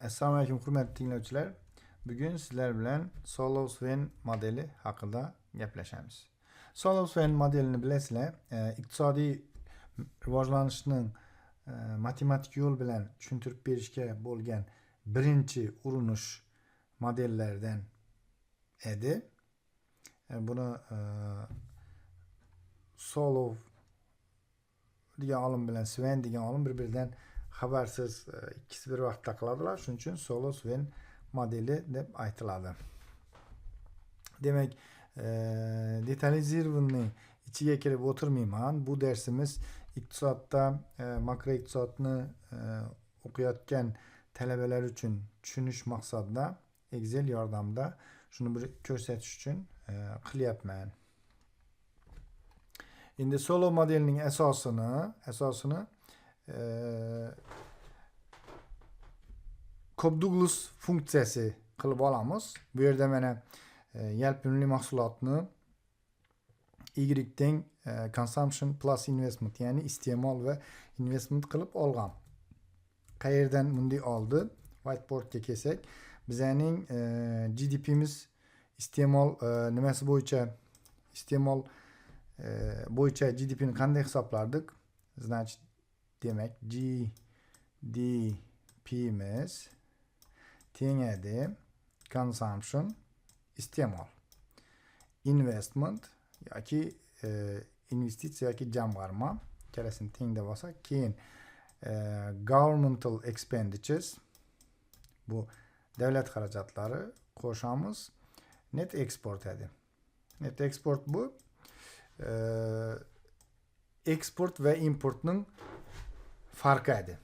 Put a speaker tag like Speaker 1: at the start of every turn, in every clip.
Speaker 1: Assalomu alaykum hurmatli tinglovchilar. Bugun sizlar bilan Solovsven modeli haqida gaplashamiz. Solovsven modelini bilasizlar. Iqtisodiy rivojlanishning matematik yo'l bilan tushuntirib berishga bo'lgan birinchi urinish modellardan edi. Buni Solov degan olim bilan Sven degan olim bir-biridan xabarsiz ikkisi bir vaqtda qiladilar. Shuning uchun Solovsven modeli deb aytiladi. Demak, detalizirованный ichiga kirib o'tirmayman. Bu darsimiz iqtisodda makroiqtisodni o'qiyotgan talabalar uchun tushunish maqsadida Excel yordamida shuni bir ko'rsatish uchun qilyapman. Endi Solov modelining asosini Cobb-Douglas funksiyasi qilib olamiz. Bu yerda mana yalpinli mahsulotni Y teng consumption plus investment, ya'ni iste'mol va investment qilib olgan. Qayerdan bunday oldi? Whiteboardga kelsak, bizning GDP'miz iste'mol nimasi bo'yicha iste'mol bo'yicha GDP'ni qanday hisoblardik? Значит, demak GDP'miz tengadi consumption iste'mol, investment yoki investitsiya yoki jamg'arma ikkalasini teng deb olsak, keyin governmental expenditures, bu davlat xarajatlari qo'shamiz, net export edi. Net export bu eksport va importning farqi edi.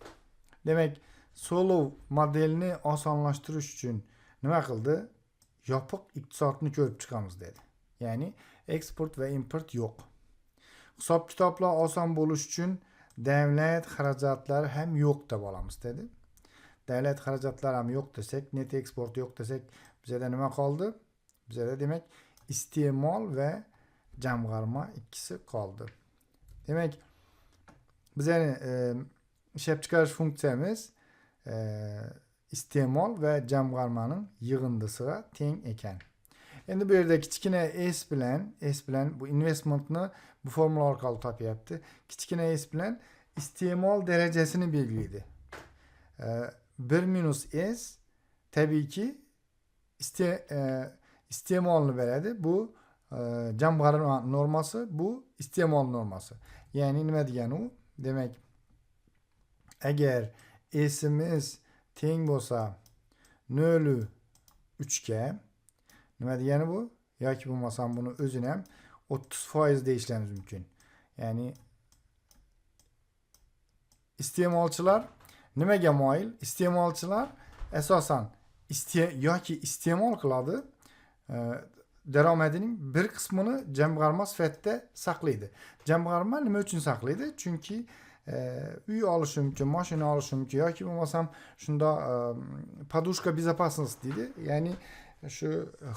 Speaker 1: Demak, Solov modelini osonlashtirish uchun nima qildi? Yopiq iqtisodni ko'rib chiqamiz dedi. Ya'ni eksport va import yo'q. Hisob-kitoblar oson bo'lish uchun davlat xarajatlari ham yo'q deb olamiz dedi. Davlat xarajatlari ham yo'q desak, net eksport yo'q desak, bizda nima qoldi? Bizda demak iste'mol va jamg'arma ikkisi qoldi. Demak, bizning ishlab chiqarish funksiyamiz iste'mol va jamg'armaning yig'indisiga teng ekan. Endi bu yerda kichkina s bilan bu investmentni bu formula orqali topyapti. Kichkina s bilan iste'mol darajasini belgilaydi. 1 minus s tabiiyki iste'molni beradi. Bu jamg'arma normasi, bu iste'mol normasi. Ya'ni nima degani u? Demak, agar s'imiz teng bo'lsa 0,3 ga, nima degani bu? Yoki bo'lmasam buni o'zini ham 30% deyishimiz mumkin. Ya'ni iste'molchilar nimaga moyil? Iste'molchilar asosan yoki iste'mol qiladi, daromadining bir qismini jamg'arma sifatida saqlaydi. Jamg'arma nima uchun saqlaydi? Chunki uy olishi mumkin, mashina olishi mumkin yoki bo'lmasam shunda podushka безопасности deydi. Ya'ni shu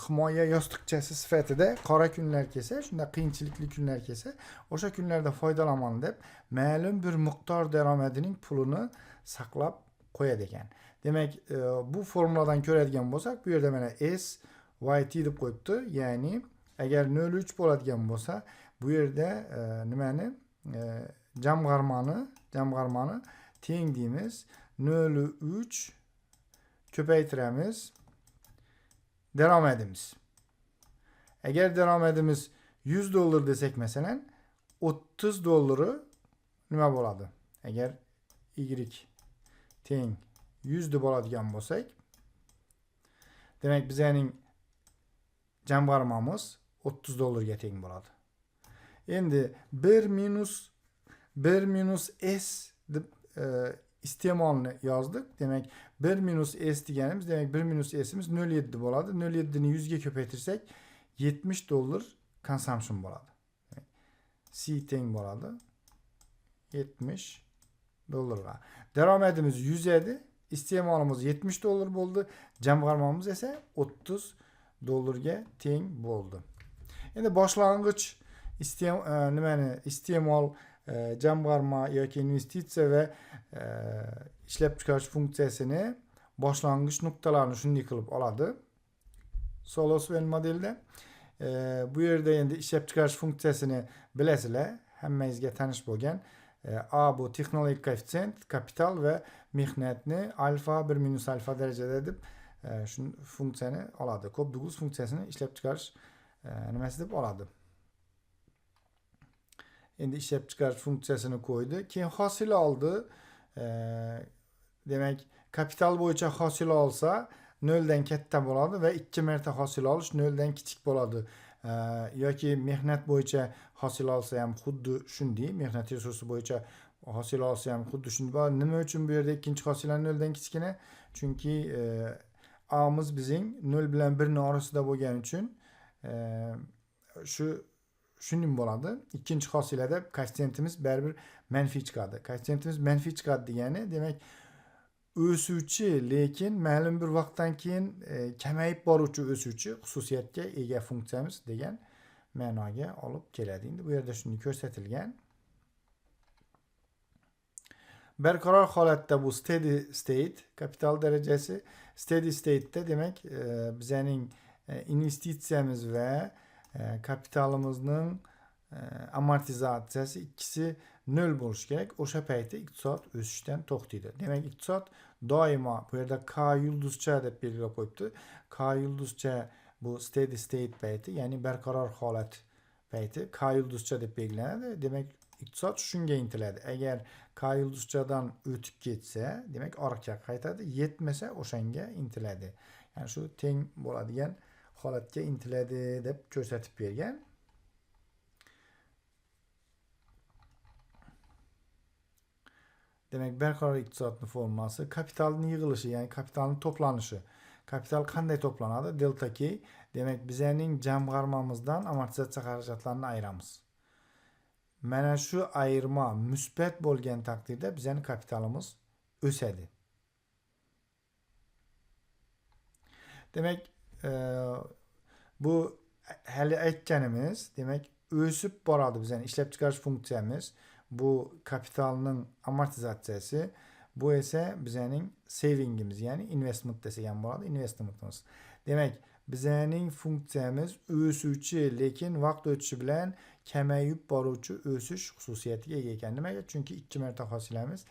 Speaker 1: himoya yostiqchasi sifatida qora kunlar kelsa, shunda qiyinchilikli kunlar kelsa, o'sha kunlarda foydalanaman deb ma'lum bir miqdor daromadining pulini saqlab qo'yadi ekan. Demak, bu formuladan ko'radigan bo'lsak, bu yerda mana s yt deb qo'yibdi. Ya'ni agar 0,3 bo'ladigan bo'lsa, bu yerda nimani jamg'armani teng deymiz, 0,3 ko'paytiramiz daromadimiz. Agar daromadimiz $100 desak, masalan, $30 nima bo'ladi? Agar y teng 100 deb oladigan bo'lsak, demak bizning jamg'armamiz $30 ga teng bo'ladi. Endi 1 minus s deb iste'molni yozdik. Demak, 1 minus s deganimiz, demak 1 minus s'imiz 0,7 bo'ladi. 0,7 ni 100 ga ko'paytirsak $70 consumption bo'ladi. C teng bo'ladi $70 ga. Daromadimiz 100 edi, iste'molimiz $70 bo'ldi, jamg'armamiz esa $30 ga teng bo'ldi. Endi boshlang'ich iste'mol, jamg'arma yoki investitsiya va ishlab chiqarish funksiyasini boshlang'ich nuqtalarini shunday qilib oladi. Soloswell modelde. Bu yerda endi ishlab chiqarish funksiyasini bilasizlar. Hammangizga tanish bo'lgan. A bu texnologik koeffitsient, kapital va mehnatni alfa 1 minus alfa darajada deb shu funksiyani oladi. Ko'p-Douglas funksiyasini ishlab chiqarish nimasi deb oladi. Endi ishlab chiqarish funksiyasini qo'ydi. Keyin hosil oldi. Demak, kapital bo'yicha hosil olsa 0 dan katta bo'ladi va 2 marta hosil olish 0 dan kichik bo'ladi. Yoki mehnat bo'yicha hosil olsa ham xuddi shunday, mehnat resursi bo'yicha hosil olsa ham xuddi shunday bo'ladi. Nima uchun bu yerda ikkinchi hosillar 0 dan kichkina? Chunki A'miz bizning 0 bilan 1 ning orasida bo'lgani uchun shunday bo'ladi. Ikkinchi hosilada koeffitsiyentimiz baribir manfiy chiqadi. Koeffitsiyentimiz manfiy chiqadi degani, demak, o'suvchi, lekin ma'lum bir vaqtdan keyin kamayib boruvchi o'suvchi xususiyatga ega funksiyamiz degan ma'noga olib keladi. Endi bu yerda shunday ko'rsatilgan. Barqaror holatda bu steady state, kapital darajasi. Steady state'da demak, bizning investitsiyamiz va kapitalimizning amortizatsiyasi ikkisi 0 bo'lishi kerak. O'sha paytda iqtisod o'sishdan to'xtaydi. Demak, iqtisod doimo bu yerda K yulduzcha deb belgilab qo'yibdi. K yulduzcha bu steady state payti, ya'ni barqaror holat payti K yulduzcha deb belgilanadi. Demak, iqtisod shunga intiladi. Agar K yulduzchadan o'tib ketsa, demak, orqaga qaytadi, yetmasa o'shanga intiladi. Ya'ni shu teng bo'ladigan holatga intiladi deb ko'rsatib bergan. Demak, barqaror iqtisodning formulasi kapitalning yig'ilishi, ya'ni kapitalning to'planishi. Kapital qanday to'planadi? Delta K. Demak, bizning jamg'armamizdan amortizatsiya xarajatlarini ayiramiz. Mana shu ayirma musbat bo'lgan taqdirda bizning kapitalimiz o'sadi. Demak, bu hali aytganimiz, demak, o'sib boradi bizning ishlab chiqarish funksiyamiz. Bu kapitalning amortizatsiyasi, bu esa bizning savingimiz, ya'ni investment desak ham bo'ladi, investmentimiz. Demak, bizning funksiyamiz o'suvchi, lekin vaqt o'tishi bilan kamayib boruvchi o'sish xususiyatiga ega ekan. Nimaga? Chunki 2 marta hosilamiz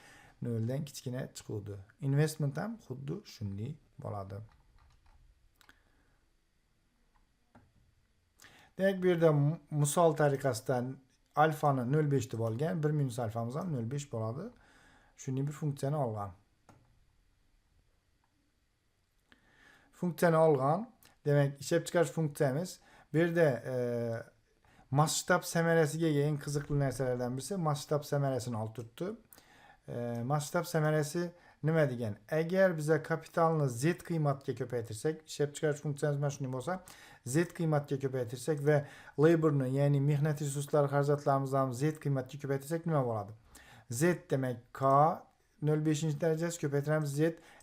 Speaker 1: 0 dan kichkina chiqadi. Investment ham xuddi shunday bo'ladi. Demak, bu yerda misol tariqasidan alfani 0,5 deb olgan, 1 minus alfamiz ham 0,5 bo'ladi. Shunday bir funksiyani olgan. Funksiyani olgan, demak, ishlab chiqarish funksiyamiz. Bu yerda masshtab samarasiga eng qiziqli narsalardan birisi masshtab samarasini olib turibdi. Masshtab samarasi nima degan? Agar biz kapitalni z qiymatga ko'paytirsak, ishlab chiqarish funksiyamiz mana shunday bo'lsa, z qiymatga ko'paytirsak va laborni, ya'ni mehnat resurslari xarajatlarimizni z qiymatga ko'paytirsak nima bo'ladi? Z demak K 0,5 darajasi ko'paytiramiz z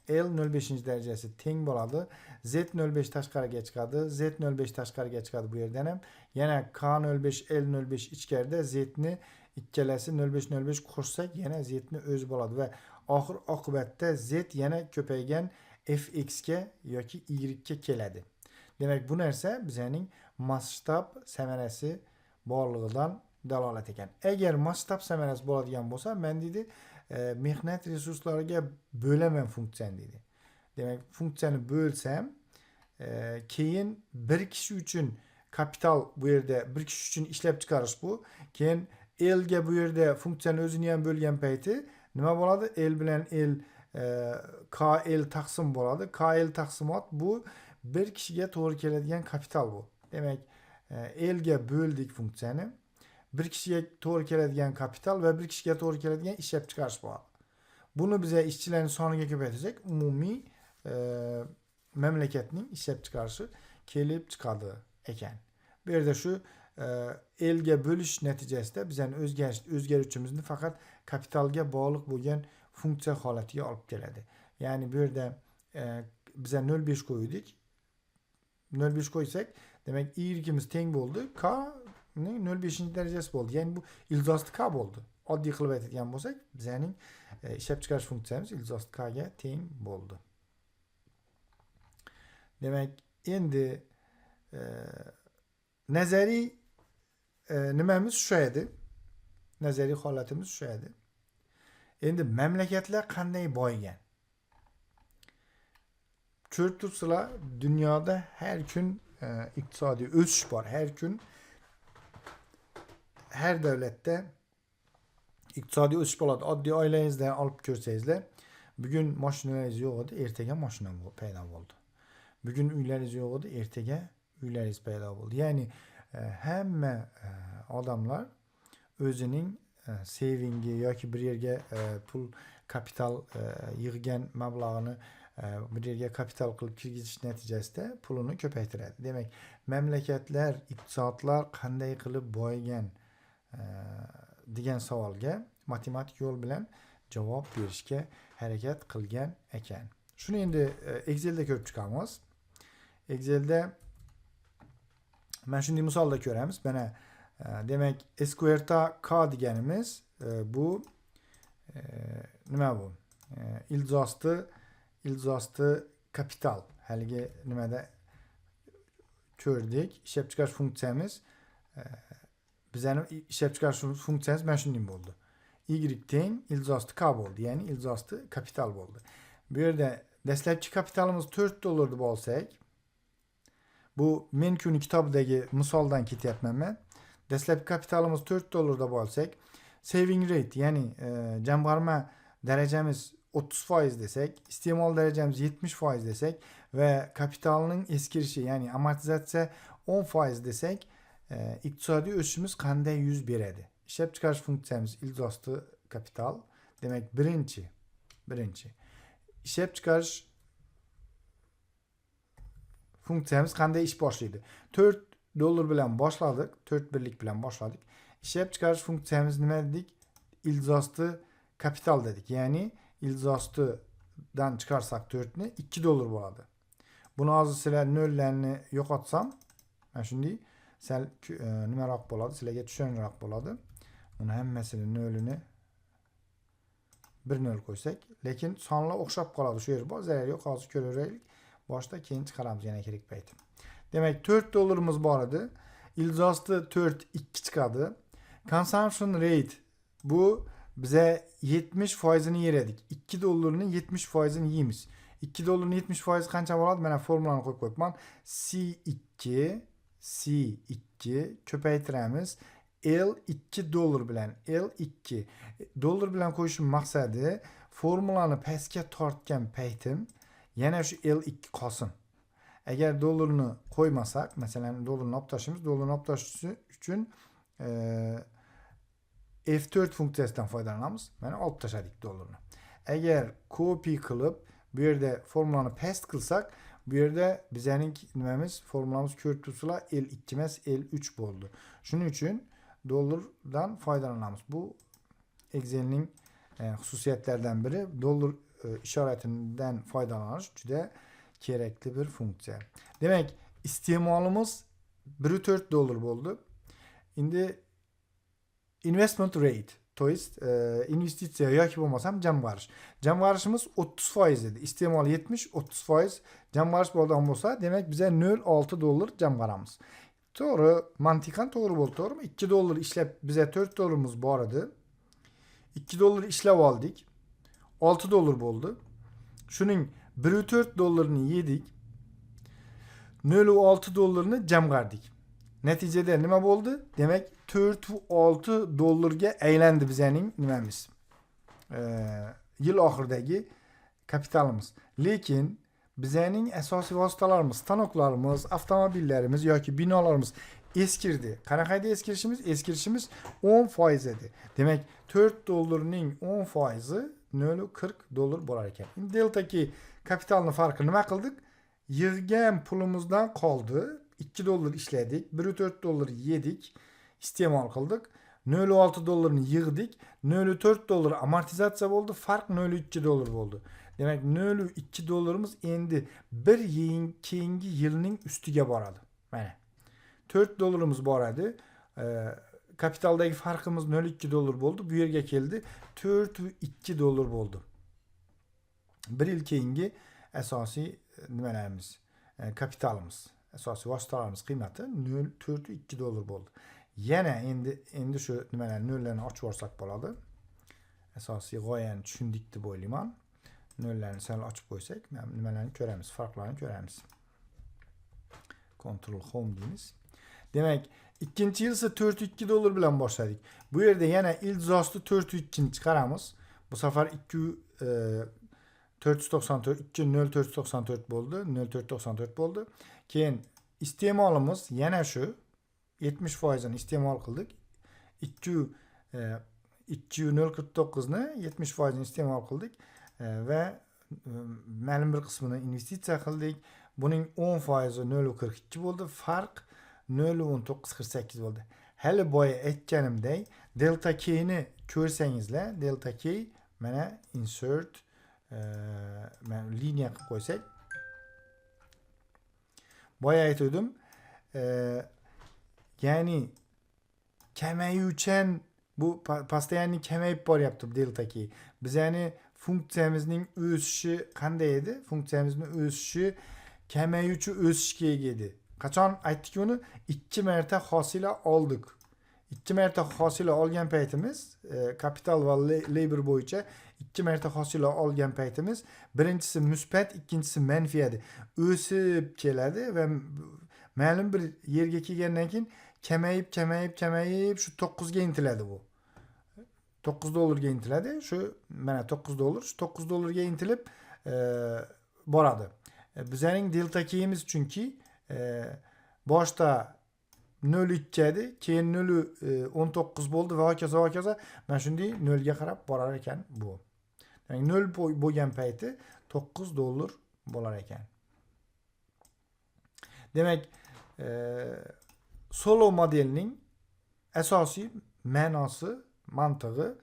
Speaker 1: L 0,5 darajasi teng bo'ladi. Z 0,5 tashqariga chiqadi, Z 0,5 tashqariga chiqadi bu yerdan ham. Yana K 0,5 L 0,5 ichkarida Z ni ikkalasi 0,5 qo'shsak yana Z ni o'zi bo'ladi va oxir oqibatda Z yana ko'paygan fx ga yoki y ga keladi. Demak, bu narsa bizning masshtab samarasi borligidan dalolat ekan. Agar masshtab samarasi bo'ladigan bo'lsa, men deydi, mehnat resurslariga bo'laman funksiyani deydi. Demak, funksiyani bo'lsam, keyin bir kishi uchun kapital bu yerda bir kishi uchun ishlab chiqarish bu. Keyin L ga bu yerda funksiyani o'zini ham bo'lgan payti nima bo'ladi? L bilan L KL taqsim bo'ladi. KL taqsimot bu bir kishiga to'g'ri keladigan kapital bu. Demak, L ga bo'ldik funksiyani. Bir kishiga to'g'ri keladigan kapital va bir kishiga to'g'ri keladigan ishlab chiqarish bo'ladi. Buni biz ishchilarning soniga ko'paytirsak, umumiy mamlakatning ishlab chiqarishi kelib chiqadi ekan. Bu yerda shu L ga bo'lish natijasida bizning o'zgaruvchimizni faqat kapitalga bog'liq bo'lgan funksiya holatiga olib keladi. Ya'ni bu yerda biz 0,5 qo'ydik. 0,5 qo'ysak, demak y-imiz teng bo'ldi. K ning 0,5 darajasi bo'ldi. Ya'ni bu ilzosti K bo'ldi. Oddiy qilib aytadigan bo'lsak, bizning ishlab chiqarish funksiyamiz ilzosti K ga teng bo'ldi. Demek endi nazariy nimamiz shu edi. Nazariy holatimiz shu edi. Endi mamlakatlar qanday boygan? Ko'rib turibsizlar, dunyoda har kun iqtisodiy o'sish bor. Har kun har davlatda iqtisodiy o'sish bo'ladi. Oddiy oilangizdan olib ko'rsangizlar, bugun mashinangiz yo'q edi, ertaga mashina paydo bo'ldi. Bugun uylaringiz yo'q edi, ertaga uylaringiz paydo bo'ldi. Ya'ni hamma odamlar o'zining savingi yoki bir yerga pul kapital yig'gan mablag'ini bir yerga kapital qilib kirgizish natijasida pulini ko'paytiradi. Demak, mamlakatlar, iqtisodlar qanday qilib boygan degan savolga matematik yo'l bilan javob berishga harakat qilgan ekan. Shuni endi Excel'da ko'rib chiqamiz. Excel'da mana shunday misolda ko'ramiz. Mana demak, squareta k deganimiz bu nima bu? Ilzosti kapital. Haligi nimada ko'rdik. Ishlab chiqarish funksiyamiz bizning ishlab chiqarish funksiyamiz mana shunday bo'ldi. Y teng ilzosti k bo'ldi. Ya'ni ilzosti kapital bo'ldi. Bu yerda dastlabki kapitalimiz $4 deb olsak, bu men kuni kitobdagi misoldan ketyapman men. Dastlabki kapitalimiz $4 deb olsak, saving rate, ya'ni jamg'arma darajamiz 30% desak, iste'mol darajamiz 70% desak va kapitalning eskirishi, ya'ni amortizatsiya 10% desak, iqtisodiy o'sishimiz qanday yuz beradi? Ishlab chiqarish funksiyamiz ilzosti kapital. Demak, birinchi ishlab chiqarish funksiyamiz qanday ish boshlaydi? $4 bilan boshladik, 4 birlik bilan boshladik. Ishlab chiqarish funksiyamiz nima dedik? Ilzosti kapital dedik. Ya'ni ilzostidan chiqarsak 4 ni $2 bo'ladi. Buni hozir sizlar nollarni yo'qotsam, mana shunday sal nimaroq bo'ladi, sizlarga tushunarliroq bo'ladi. Buni hammasini nolini 1 nol qo'ysak, lekin sonlar o'xshab qoladi. Shu yer bor, zarar yo'q. Hozir ko'raveraylik. Boshda keyin chiqaramiz yana kerak payti. Demak, $4 bor edi. Ilzosti 4 2 chiqadi. Consumption rate bu bize 70%ni yer edik. $2'ning 70%ni yeymiz. $2'ning 70% qancha bo'ladi? Mana formulani qo'yib qo'yibman. C2 ko'paytiramiz. $2 bilan $2 dollar bilan qo'yishim maqsadi formulani pastga tortgan paytim yana shu $2 qolsin. Agar dollarni qo'ymasak, masalan dollarni olib tashlaymiz, dollarni olib tashlash uchun F4 funksiyasidan foydalanamiz. Mana olib tashladik dollarni. Agar copy qilib bu yerda formulani paste qilsak, bu yerda bizning nimamiz, formulamiz ko'rib turibsizlar, L2 emas L3 bo'ldi. Shuning uchun dollardan foydalanamiz. Bu Excel'ning xususiyatlaridan biri. Dollar ishoratidan foydalanish juda kerakli bir funksiya. Demak, iste'molimiz $1.4 bo'ldi. Endi investment rate, to есть investitsiya yoki bo'lmasam jamg'arish. Jamg'arishimiz 30% edi. Iste'mol 70, 30% jamg'arish bo'lgan bo'lsa, demak biza $0.6 jamg'aramiz. To'g'ri, mantiqan to'g'ri bo'ldi, to'g'rimi? $2 ishlab biza $4 bor edi. $2 ishlab oldik. $6 bo'ldi. Shuning $1.4 yedik. $0.6 jamg'ardik. Natijada nima bo'ldi? Demak, $4.6 ga aylandi bizning nimamiz. Yil oxiridagi kapitalimiz. Lekin bizning asosiy vositalarimiz, stanoklarimiz, avtomobillarimiz yoki binolarimiz eskirdi. Qanaqaydi eskirishimiz? Eskirishimiz 10% edi. Demak, $4ning 10% $0.40 bo'lar ekan. Deltaki kapitalni farqi nima qildik? Yig'gan pulimizdan qoldi. $2 ishladik, $1.4 yedik, iste'mol qildik. $0.6 yig'dik, $0.4 amortizatsiya bo'ldi, farq $0.2 bo'ldi. Demak, $0.2 endi bir keyingi yilning ustiga boradi. Mana. $4 bor edi. Kapitaldagi farqimiz $0.2 bo'ldi. Bu yerga keldi, $4.2 bo'ldi. Bir yil keyingi asosiy nimalarimiz, kapitalimiz, asosiy vositalarimiz qiymati 0,4,2 dollar bo'ldi. Yana endi shu nimalarni nollarni ochib olsak bo'ladi. Asosiy g'oyani tushundik deb o'ylayman. Nollarni sal ochib qo'ysak, nimalarni ko'ramiz, farqlarni ko'ramiz. Control Home deymiz. Demak, ikkinchi yil esa 4,2 dollar bilan boshladik. Bu yerda yana ildizosti 4,2 ni chiqaramiz. Bu safar 494 bo'ldi, 0,494 bo'ldi. Keyin iste'molimiz yana shu 70% ni iste'mol qildik. 2,049 ni 70% ni iste'mol qildik va ma'lum bir qismini investitsiya qildik. Buning 10% 0,42 bo'ldi. Farq 0,1948 bo'ldi. Hali boya aytganimdek, delta K ni ko'rsangizlar, delta K mana insert mana liniya qilib qo'ysak. Boya aytdim, ya'ni kamayuvchan bu постоянно kamayib boryapti delta K. Biz ya'ni funksiyamizning o'sishi qanday edi? Funksiyamizning o'sishi kamayuvchi o'sishga ega edi. Qachon aytdik uni? 2 marta hosila oldik. 2 marta hosila olgan paytimiz kapital va labor bo'yicha 2 marta hosila olgan paytimiz birinchisi musbat, ikkinchisi manfiy edi. O'sib keladi va ma'lum bir yerga kelgandan keyin kamayib shu 9 ga intiladi bu. 9 dollarga intiladi. Shu mana 9 dollar, shu 9 dollarga intilib boradi. Bizning delta K'imiz chunki boshda 0,2 edi, keyin 0,19 bo'ldi va hokazo. Mana shunday 0 ga qarab borar ekan bu. Demak 0 bo'lgan payti 9 dollar bo'lar ekan. Demak, Solo modelining asosiy ma'nosi, mantig'i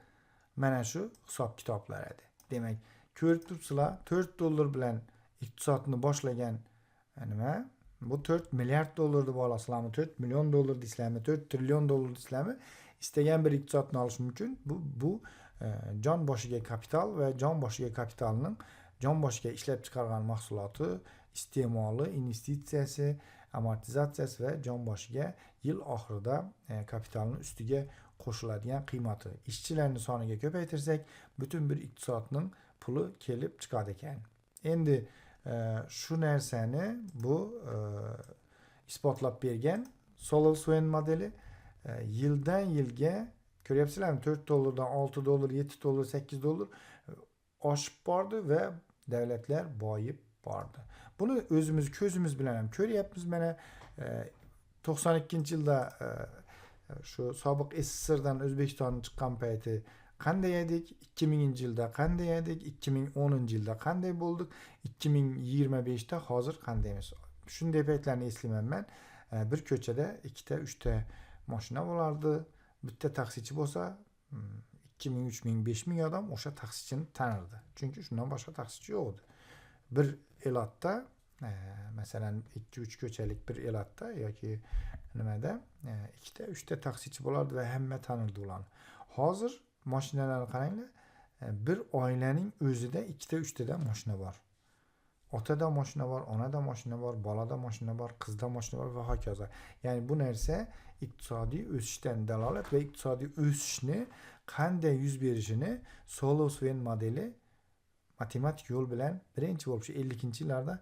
Speaker 1: mana shu hisob-kitoblar edi. Demak, ko'rib turibsizlar, 4 dollar bilan iqtisodni boshlagan nima? Bu 4 milliard dollar deb olasizlarmi, 4 million dollar deysizlarmi, 4 trillion dollar deysizlarmi? Istagan bir iqtisodni olish mumkin. Bu jon boshiga kapital va jon boshiga kapitalning jon boshiga ishlab chiqargan mahsuloti, iste'moli, investitsiyasi, amortizatsiyasi va jon boshiga yil oxirida kapitalning ustiga qo'shiladigan qiymati. Ishchilarning soniga ko'paytirsak, butun bir iqtisodning puli kelib chiqadi ekan. Endi shu narsani bu isbotlab bergan Solow-Swain modeli yildan yilga ko'ryapsizlarmi? 4 dollardan 6 dollar, 7 dollar, 8 dollar oshib bordi va davlatlar boyib bordi. Buni o'zimiz ko'zimiz bilan ham ko'ryapmiz. Mana 92-yilda shu sobiq SSRdan O'zbekiston chiqqan payti qanday edik? 2000-yilda qanday edik? 2010-yilda qanday bo'ldik? 2025da hozir qandaymiz? Shunday paytlarni eslayman men. Bir ko'chada 2 ta, 3 ta mashina bo'lardi. Bitta taksichi bo'lsa 2000, 3000, 5000 odam o'sha taksichini tanirdi. Chunki shundan boshqa taksichi yo'q edi. Bir elatda, masalan 2-3 ko'chalik bir elatda yoki nimada 2 ta, 3 ta taksichi bo'lardi va hamma tanirdi ularni. Hozir mashinalarni qaranglar, bir oilaning o'zida 2 ta, 3 ta mashina bor. Otada mashina bor, onada mashina bor, bolada mashina bor, qizda mashina bor va hokazo. Ya'ni bu narsa iqtisodiy o'sishdan dalolat va iqtisodiy o'sishni qanday yuz berishini Solow-Swain modeli matematik yo'l bilan birinchi bo'lib 50-yillarda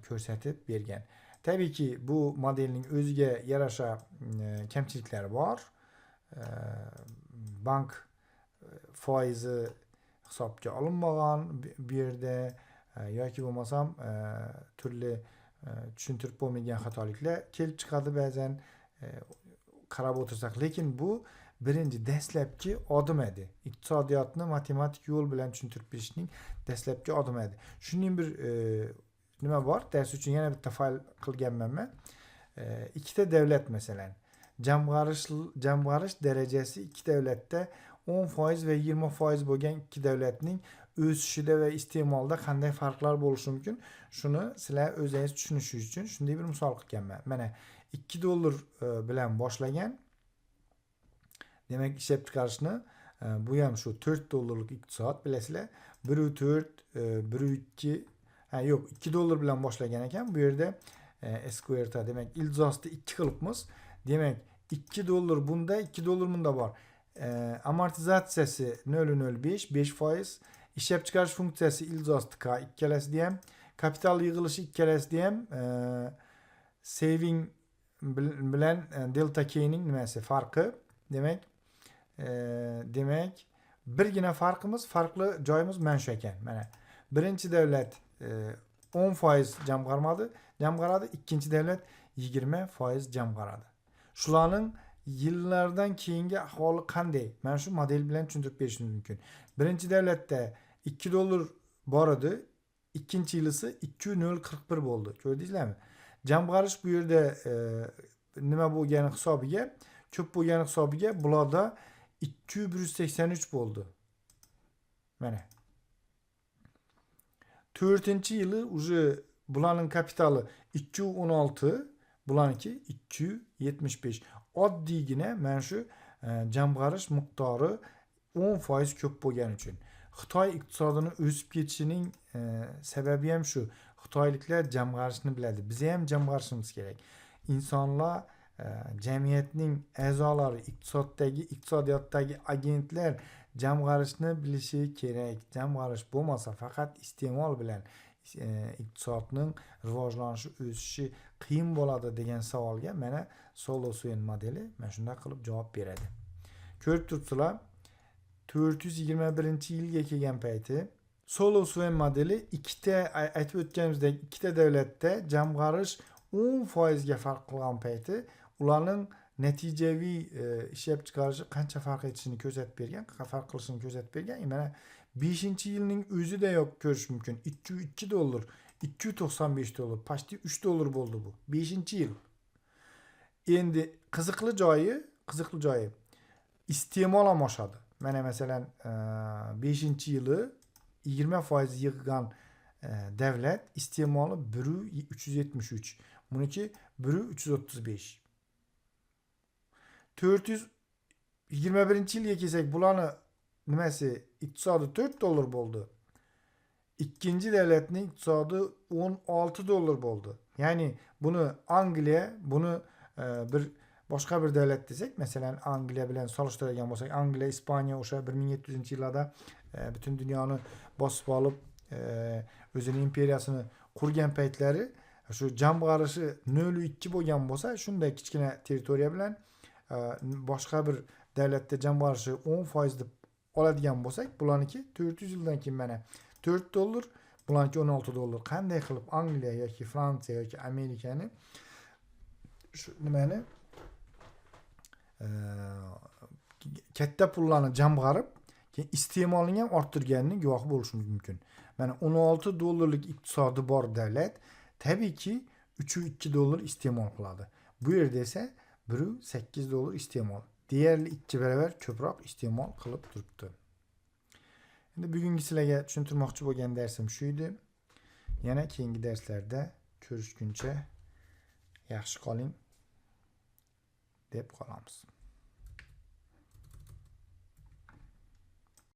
Speaker 1: ko'rsatib bergan. Tabiiyki bu modelning o'ziga yarasha kamchiliklari bor. Bank foizi hisobga olinmagan bu yerda yoki bo'lmasam turli tushuntirib bo'lmagan xatoliklar kelib chiqadi ba'zan qarab o'tirsak, lekin bu birinchi dastlabki odim edi. Iqtisodiyotni matematik yo'l bilan tushuntirib berishning dastlabki odimi edi. Shuning bir nima bor? Dars uchun yana bitta fayl qilganman men. Ikkita davlat masalan, jamg'arish darajasi ikki davlatda 10% va 20% bo'lgan ikki davlatning o'sishida va iste'molida qanday farqlar bo'lishi mumkin? Shuni sizlar o'zingiz tushunishingiz uchun shunday bir misol qilganman. Mana 2 dollar bilan boshlagan. Demak, ishlab chiqarishni bu ham shu 4 dollarlik iqtisod bilasizlar. 1.4, 1.2 Ha yo'q, 2 dollar bilan boshlagan ekan. Bu yerda Square'da demek ilzosni 2 qilibmiz. Demek 2 dollar bunda, 2 dollar bunda bor. Amortizatsiyasi 0.05, 5%. İşlep çıkarış funksiyasi ilzosni K ikkalasida ham, kapital yig'ilishi ikkalasida ham saving bilan delta K'ning nimasi farqi. Demek birgina farqimiz, farklı joyimiz mana shu ekan. Mana birinchi davlat 10% jamg'aradi, ikkinchi davlat 20% jamg'aradi. Shularning yillardan keyingi ahvoli qanday? Mana shu model bilan tushuntirib berishimiz mumkin. Birinchi davlatda 2 dollar bor edi, ikkinchi yilisi 2.041 bo'ldi. Ko'rdingizlarmi? Jamg'arish bu yerda nima bo'lgani hisobiga, ko'p bo'lgani hisobiga bularda 2.183 bo'ldi. Mana 4-yili уже bularning kapitali 2.16, bularniki 2.75. Oddiygina mana shu jamg'arish miqdori 10% ko'p bo'lgani uchun. Xitoy iqtisodini o'sib ketishining sababi ham shu. Xitoyliklar jamg'arishni biladi. Biz ham jamg'arishimiz kerak. İnsanlar jamiyatning a'zolari, iqtisodiyotdagi agentlar jamg'arishni bilishi kerak. Jamg'arish bo'lmasa faqat iste'mol bilan iqtisodning rivojlanishi, o'sishi qiyin bo'ladi degan savolga mana Solow modeli mana shunday qilib javob beradi. Ko'rib turibsizlar, 421-yilga kelgan payti Solow modeli ikkita aytib o'tganimizdek ikkita davlatda jamg'arish 10% ga farq qilgan payti ularning natijaviy ishlab chiqarishi qancha farq etishini ko'rsatib bergan, farq qilishini ko'rsatib bergan. Mana 5-yilning o'zida yo'q ko'rish mumkin. 202 dollar, 295 dollar, pashti 3 dollar bo'ldi bu. 5-yil. Endi qiziqli joyi iste'mol ham oshadi. Mana masalan 5-yili 20% yig'gan davlat iste'moli 1.373, buniki 1.335. 421-yilga kelsak, bularni nimasi iqtisodi 4 dollar bo'ldi. İkinci davlatning iqtisodi 16 dollar bo'ldi. Ya'ni buni Angliya, buni bir boshqa bir davlat desak, masalan Angliya bilan solishtiradigan bo'lsak, Angliya, Ispaniya o'sha 1700-yillarda butun dunyoni bosib olib, o'zining imperiyasini qurgan paytlari shu jamg'arishi 0.2 bo'lgan bo'lsa, shunday kichkina territoriya bilan boshqa bir davlatda jamg'arishi 10% deb oladigan bo'lsak, bularniki 400 yildan keyin mana 4 dollar, bularniki 16 dollar. Qanday qilib Angliya yoki Fransiya yoki Amerikani shu nimani katta pullarni jamg'arib, keyin iste'molni ham orttirganining guvohi bo'lishimiz mumkin. Mana 16 dollarlik iqtisodi bor davlat tabiiyki 3.2 dollar iste'mol qiladi. Bu yerda esa 1.8 dollar iste'mol. Deyarli 2 barobar ko'proq iste'mol qilib turibdi. Endi bugungi sizlarga tushuntirmoqchi bo'lgan darsim shu edi. Yana keyingi darslarda ko'rishguncha yaxshi qoling deb qolamiz.